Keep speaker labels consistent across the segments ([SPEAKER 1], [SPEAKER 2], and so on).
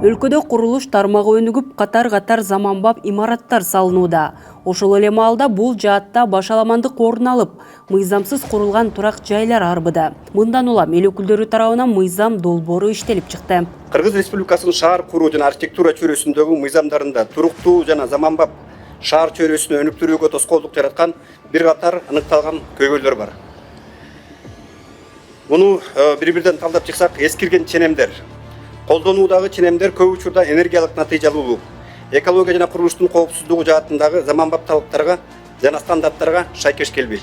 [SPEAKER 1] Өлкөдө курулуш тармагы өнүгүп, катар-катар заманбап имараттар салынууда. Ошол эле маалда бул жаатта башаламандык орун алып, мыйзамсыз курулган турак жайлар арбыда. Мындан улам эл өкүлдөрү тарабынан мыйзам долбоору иштелип чыкты.
[SPEAKER 2] Кыргыз Республикасынын шаар куруу жана архитектура чөйрөсүндөгү мыйзамдарында туруктуу жана заманбап шаар чөйрөсүнө өнүктүрүүгө тоскоолдук жараткан бир катар аныкталган көйгөйлөр бар. Муну бири-бирден талдап чыксак, эскирген ченемдер, колдонуудагы ченемдер көп учурда энергиялык натыйжалуулук, экология жана курулуштун коопсуздугу жаатындагы заманбап талаптарга жана стандарттарга шайкеш келбейт.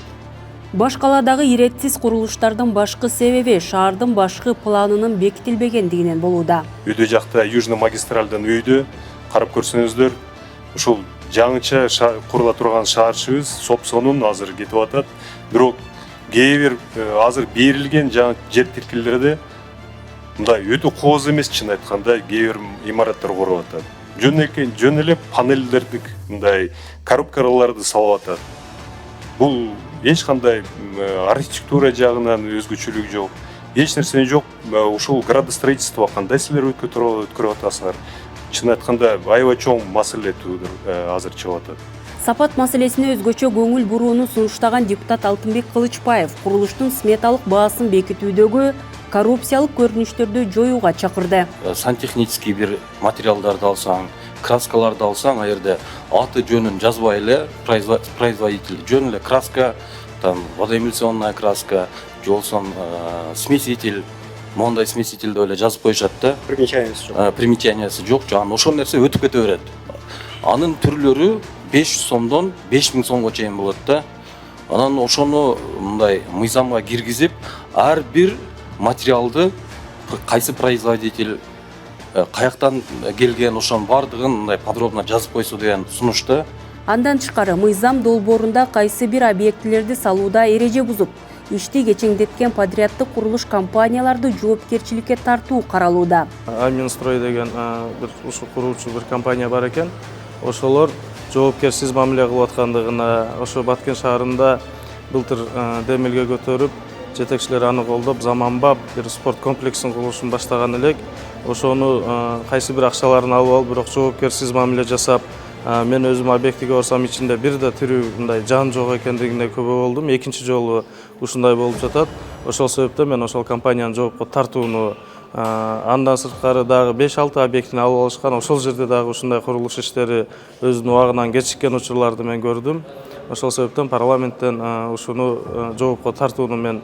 [SPEAKER 1] Баш каладагы иретсиз курулуштардын башкы себеби шаардын башкы планынын бекитилбегендигинен болууда.
[SPEAKER 3] Үйдө жакта Южный магистралдын үйдү карап көрсөңүздөр, ушул жаңыча курула турган шаарчыбыз сопсонун азыр кетип атат. Бирок кээ бир азыр берилген жаңы жер тиркелерде мындай өтө кооз эмес, чын айтканда, кээ бир имараттар куруп атат. Жөн эле панелдерди мындай коробкаларды салып атат. Бул эч кандай архитектура жагынан өзгөчөлүгү жок. Эч нерсе жок. Ушул градостроительство кандай силер өткөрүп атасыңар? Чын айтканда, аябай чоң маселе азыр чыгып атат.
[SPEAKER 1] Сапат маселесине өзгөчө көңүл бурууну сунуштаган депутат Алтынбек Кылычбаев курулуштун сметалык баасын бекитүүдөгү коррупциялык көрүнүштөрдү жоюуга чакырды.
[SPEAKER 4] Сантехнический бир материалдарды алсаң, краскаларды алсаң, аерде аты жөнүн жазбай эле производитель жөн эле краска, там водоэмульсионная краска, же болсо смеситель, мондай смеситель деп эле жазып коюшат да. Примечаниясы жок, жана ошол нерсе өтүп кете берет. Анын түрлөрү 500 сомдон 5000 сомго чейин болот да. Анан ошону мындай мыйзамга киргизип, ар бир материалды кайсы производитель каяктан келген, ошонун бардыгын мындай подробно жазып койсо деген сунушту.
[SPEAKER 1] Андан тышкары мыйзам долбоорунда кайсы бир объектилерди салууда эреже бузуп, ишти кечеңдеткен подряддык курулуш компанияларды жоопкерчиликке тартуу каралууда.
[SPEAKER 5] Альминстрой деген бир ушул куруучу бир компания бар экен. Ошолор жоопкерсиз мамиле кылып аткандыгына, ошо Баткен шаарында былтыр демилге көтөрүп, жетекчилер аны колдоп, заманбап бир спорт комплексин курулушун баштаган элек. Ошону кайсы бир акчаларын алып алып, бирок жоопкерсиз мамиле жасап, мен өзүм объектиге барсам ичинде бир да тирүү мындай жан жок экендигине күбө болдум. Экинчи жолу ушундай болуп жатат. Ошол себептен мен ошол компанияны жоопко тартууну, андан сырткары дагы 5-6 объектини алып алышкан. Ошол жерде дагы ушундай курулуш иштери өзүнүн убагынан кечиккен учурларды мен көрдүм. Ошол себептен парламенттен ушуну жоопко тартууну мен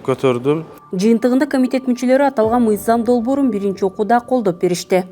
[SPEAKER 5] көтөрдүм.
[SPEAKER 1] Жыйынтыгында комитет мүчөлөрү аталган мыйзам долбоорун биринчи окууда колдоп беришти.